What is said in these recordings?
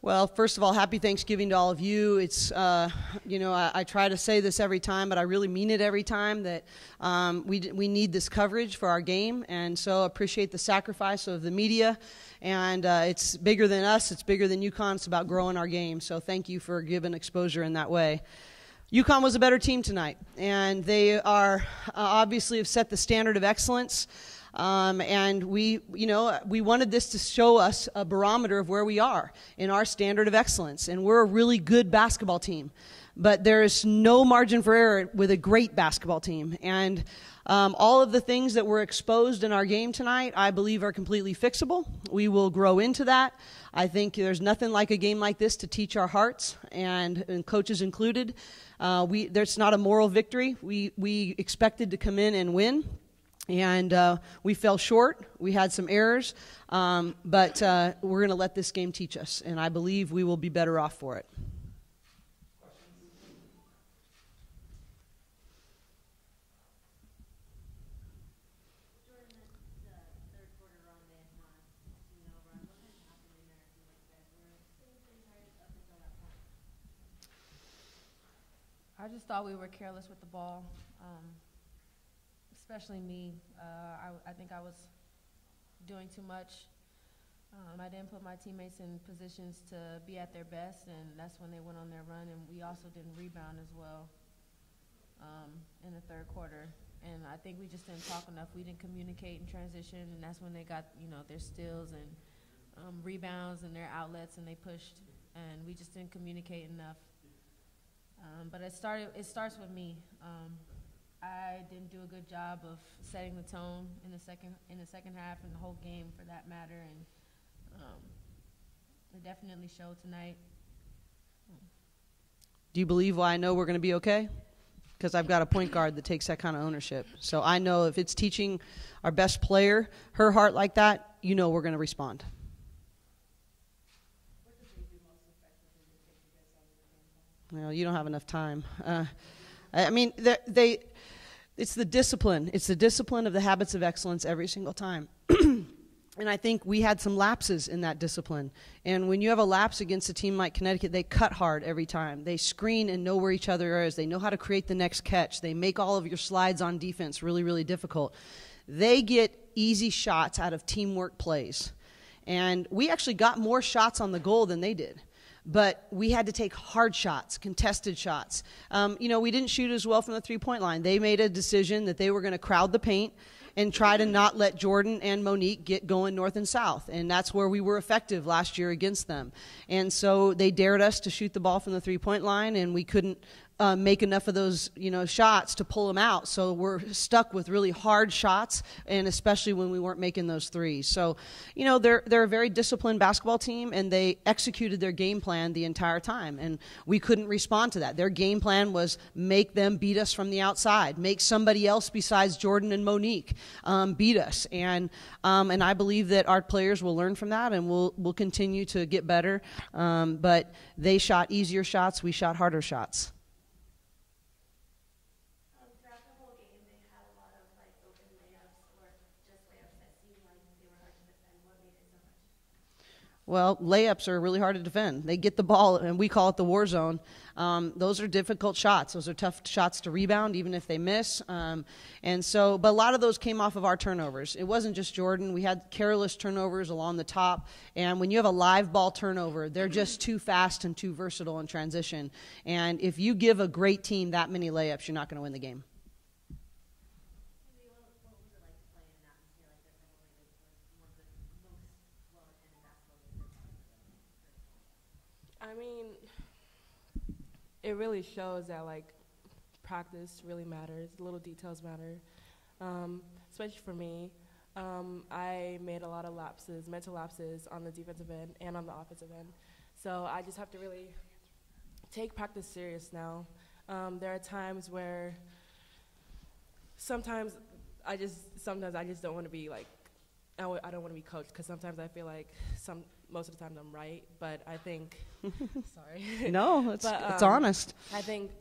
Well, first of all, happy Thanksgiving to all of you. It's, I try to say this every time, but I really mean it every time that we need this coverage for our game, and so appreciate the sacrifice of the media. And it's bigger than us. It's bigger than UConn. It's about growing our game. So thank you for giving exposure in that way. UConn was a better team tonight, and they are obviously have set the standard of excellence. And we wanted this to show us a barometer of where we are in our standard of excellence. And we're a really good basketball team. But there is no margin for error with a great basketball team. And all of the things that were exposed in our game tonight, I believe, are completely fixable. We will grow into that. I think there's nothing like a game like this to teach our hearts, and coaches included. There's not a moral victory. We expected to come in and win. And we fell short. We had some errors, but we're going to let this game teach us, and I believe we will be better off for it. I just thought we were careless with the ball. Especially me. I think I was doing too much. I didn't put my teammates in positions to be at their best, and that's when they went on their run. And we also didn't rebound as well in the third quarter. And I think we just didn't talk enough. We didn't communicate in transition, and that's when they got their steals and rebounds and their outlets, and they pushed. And we just didn't communicate enough. But it starts with me. I didn't do a good job of setting the tone in the second half and the whole game for that matter, and it definitely showed tonight. Do you believe why I know we're going to be okay? Because I've got a point guard that takes that kind of ownership. So I know if it's teaching our best player her heart like that, we're going to respond. What did they do most effectively to take you guys out of the game? Well, you don't have enough time. It's the discipline. It's the discipline of the habits of excellence every single time. And I think we had some lapses in that discipline. And when you have a lapse against a team like Connecticut, they cut hard every time. They screen and know where each other is. They know how to create the next catch. They make all of your slides on defense really, really difficult. They get easy shots out of teamwork plays. And we actually got more shots on the goal than they did. But we had to take hard shots, contested shots. We didn't shoot as well from the three-point line. They made a decision that they were going to crowd the paint and try to not let Jordan and Monique get going north and south. And that's where we were effective last year against them. And so they dared us to shoot the ball from the three-point line, and we couldn't make enough of those, shots to pull them out. So we're stuck with really hard shots, and especially when we weren't making those threes. So, they're a very disciplined basketball team, and they executed their game plan the entire time, and we couldn't respond to that. Their game plan was make them beat us from the outside, make somebody else besides Jordan and Monique beat us, and I believe that our players will learn from that, and we'll continue to get better. But they shot easier shots, we shot harder shots. Well, layups are really hard to defend. They get the ball, and we call it the war zone. Those are difficult shots. Those are tough shots to rebound, even if they miss. But a lot of those came off of our turnovers. It wasn't just Jordan. We had careless turnovers along the top. And when you have a live ball turnover, they're just too fast and too versatile in transition. And if you give a great team that many layups, you're not going to win the game. It really shows that practice really matters. Little details matter, especially for me. I made a lot of mental lapses on the defensive end and on the offensive end. So I just have to really take practice serious now. There are times where sometimes I just don't want to be I don't want to be coached, because sometimes I feel like most of the time I'm right, but I think sorry. No, it's honest. I think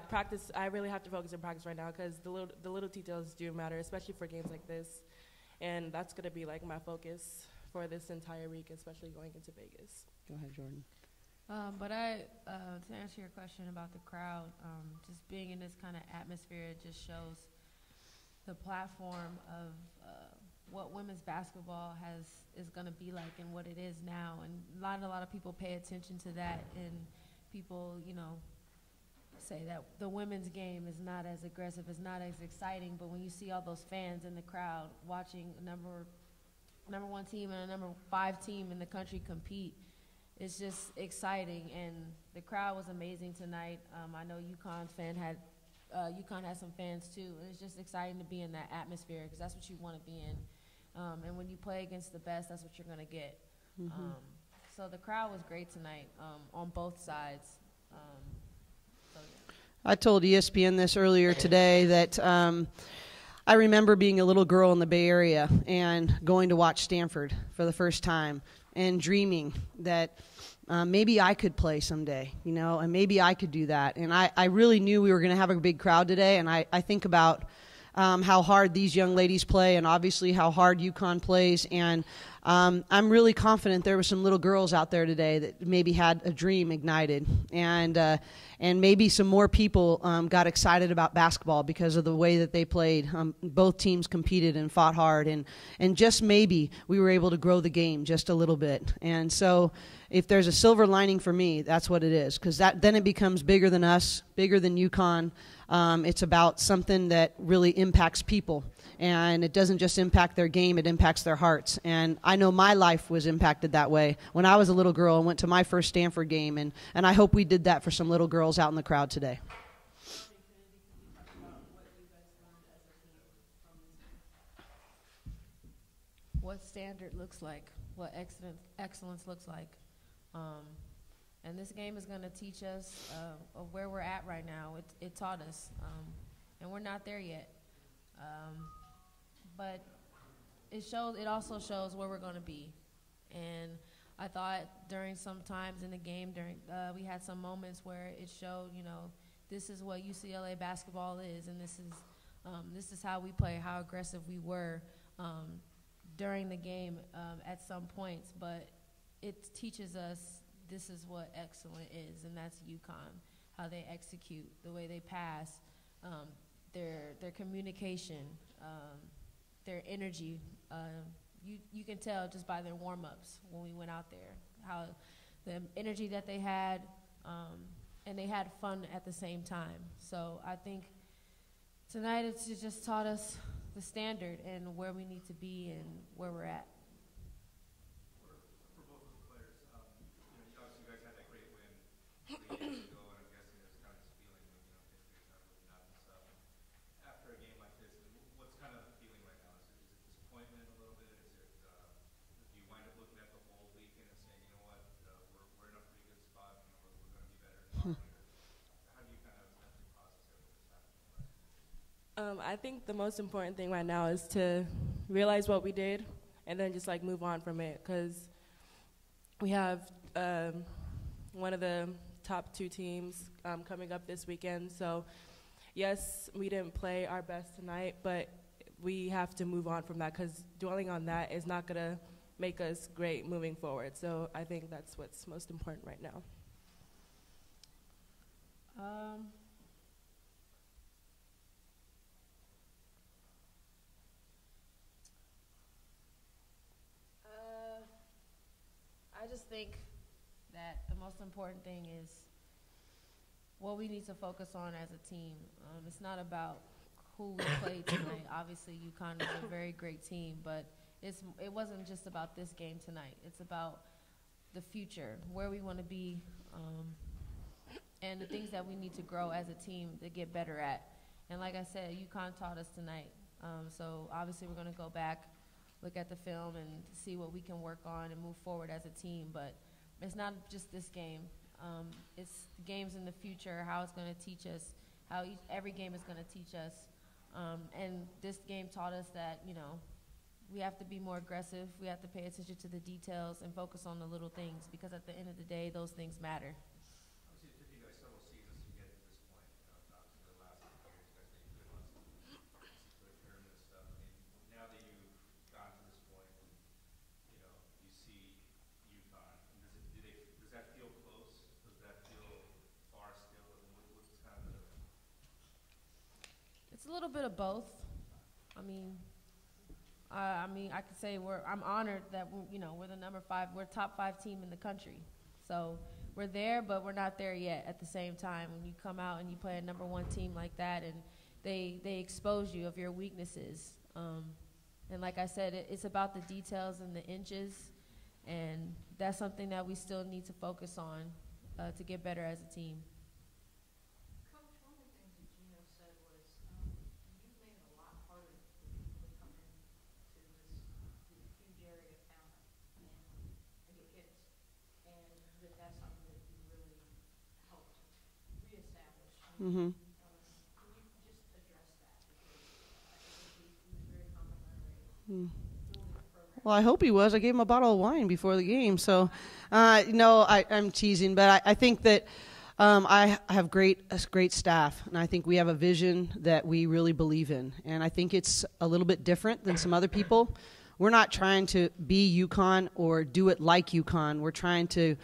practice. I really have to focus on practice right now, because the little details do matter, especially for games like this, and that's gonna be my focus for this entire week, especially going into Vegas. Go ahead, Jordan. To answer your question about the crowd, just being in this kind of atmosphere, it just shows the platform of what women's basketball is going to be like and what it is now. And a lot of people pay attention to that, and people, say that the women's game is not as aggressive, is not as exciting. But when you see all those fans in the crowd watching a number one team and a number 5 team in the country compete, it's just exciting. And the crowd was amazing tonight. I know UConn had some fans too. And it's just exciting to be in that atmosphere because that's what you want to be in. And when you play against the best, that's what you're going to get. Mm-hmm. So the crowd was great tonight on both sides. So, yeah. I told ESPN this earlier today that I remember being a little girl in the Bay Area and going to watch Stanford for the first time and dreaming that maybe I could play someday, and maybe I could do that. And I really knew we were going to have a big crowd today, and I think about how hard these young ladies play and obviously how hard UConn plays. And I'm really confident there were some little girls out there today that maybe had a dream ignited. And maybe some more people got excited about basketball because of the way that they played. Both teams competed and fought hard. And just maybe we were able to grow the game just a little bit. And so if there's a silver lining for me, that's what it is. Because then it becomes bigger than us, bigger than UConn. It's about something that really impacts people. And it doesn't just impact their game, it impacts their hearts. And I know my life was impacted that way. When I was a little girl, I went to my first Stanford game, and I hope we did that for some little girls out in the crowd today. What standard looks like, what excellence looks like. And this game is going to teach us of where we're at right now. It taught us, and we're not there yet. But it also shows where we're going to be. And I thought during some times in the game, we had some moments where it showed, this is what UCLA basketball is, and this is how we play, how aggressive we were during the game at some points. But it teaches us this is what excellent is, and that's UConn, how they execute, the way they pass, their communication, their energy. You can tell just by their warm-ups when we went out there, how the energy that they had, and they had fun at the same time. So I think tonight it's just taught us the standard and where we need to be and where we're at. For both of the players, obviously you guys had that great win 3 years ago, and I'm guessing there's kind of this feeling of, things are looking up and stuff. After a game like this, what's kind of the feeling right now? Is it disappointment a little bit? Is it, do you wind up looking at the whole weekend and saying, you know what, we're in a pretty good spot, we're going to be better tomorrow? How do you kind of mentally process everything that's happening? I think the most important thing right now is to realize what we did and then just move on from it, because we have one of the top 2 teams coming up this weekend. So yes, we didn't play our best tonight, but we have to move on from that, because dwelling on that is not going to make us great moving forward. So I think that's what's most important right now. I just think that the most important thing is what we need to focus on as a team. It's not about who we played tonight. Obviously, UConn is a very great team, but it wasn't just about this game tonight. It's about the future, where we want to be, and the things that we need to grow as a team to get better at. And like I said, UConn taught us tonight. So obviously we're going to go back, look at the film, and see what we can work on and move forward as a team. But it's not just this game. It's games in the future, how it's going to teach us, how every game is going to teach us. And this game taught us that, we have to be more aggressive. We have to pay attention to the details and focus on the little things, because at the end of the day, those things matter. Obviously, it took you guys several seasons to get to this point. Obviously, the last couple years, you guys made good runs to the tournament and stuff. I mean, now that you've gotten to this point, and you see UConn, do they It's a little bit of both. I could say I'm honored that we're the we're top 5 team in the country. So we're there, but we're not there yet at the same time. When you come out and you play a number 1 team like that, and they expose you of your weaknesses. And like I said, it's about the details and the inches, and that's something that we still need to focus on to get better as a team. Coach, one of the things that Gino said was you've made it a lot harder for people to come in to this huge area of talent and get hits, and that's something that you really helped reestablish. Mm-hmm. Can you just address that? Because I think he was very complimentary. Well, I hope he was. I gave him a bottle of wine before the game. So, no, I'm teasing. But I think that I have a great staff. And I think we have a vision that we really believe in. And I think it's a little bit different than some other people. We're not trying to be UConn or do it like UConn. We're trying to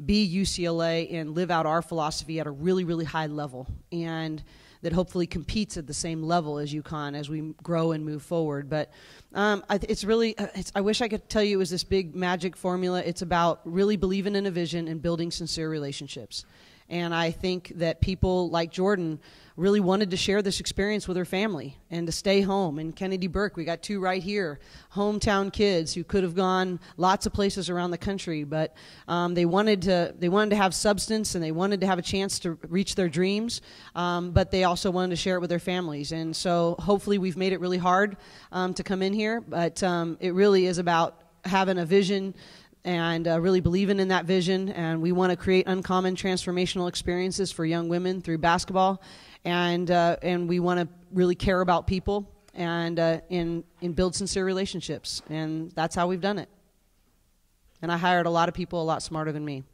be UCLA and live out our philosophy at a really, really high level. And that hopefully competes at the same level as UConn as we grow and move forward. But it's really, I wish I could tell you it was this big magic formula. It's about really believing in a vision and building sincere relationships. And I think that people like Jordan really wanted to share this experience with her family and to stay home. And Kennedy Burke, we got 2 right here, hometown kids who could have gone lots of places around the country, but they wanted to have substance and they wanted to have a chance to reach their dreams, but they also wanted to share it with their families. And so hopefully we've made it really hard to come in here, but it really is about having a vision and really believing in that vision. And we want to create uncommon transformational experiences for young women through basketball. And we want to really care about people and build sincere relationships. And that's how we've done it. And I hired a lot of people a lot smarter than me.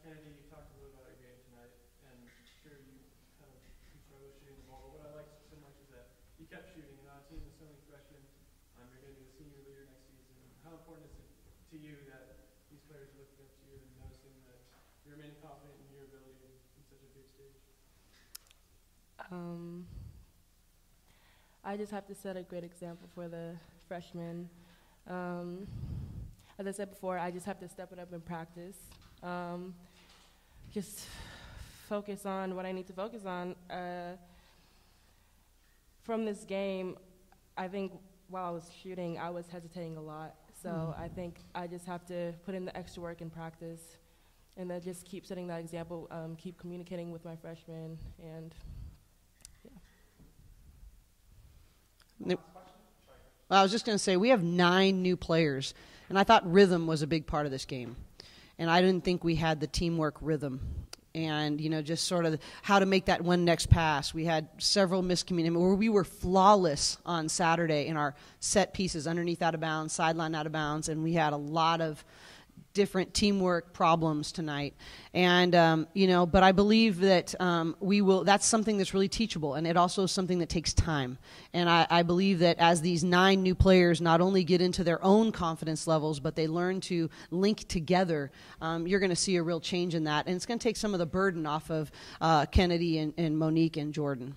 Kennedy, you talked a little about your game tonight, and sure you kind of struggled shooting the ball. But what I liked so much is that you kept shooting. And on a team with so many freshmen, you're going to be the senior leader next season. How important is it to you that these players are looking up to you and noticing that you're remaining confident in your ability in such a big stage? I just have to set a great example for the freshmen. As I said before, I just have to step it up in practice. Just focus on what I need to focus on. From this game, I think while I was shooting, I was hesitating a lot. So I think I just have to put in the extra work in practice and then just keep setting that example, keep communicating with my freshmen, and Well, I was just going to say, we have 9 new players, and I thought rhythm was a big part of this game. And I didn't think we had the teamwork rhythm and, just sort of how to make that one next pass. We had several miscommunications where we were flawless on Saturday in our set pieces, underneath out of bounds, sideline out of bounds, and we had a lot of different teamwork problems tonight. And, but I believe that that's something that's really teachable, and it also is something that takes time. And I believe that as these 9 new players not only get into their own confidence levels, but they learn to link together, you're going to see a real change in that. And it's going to take some of the burden off of Kennedy and Monique and Jordan.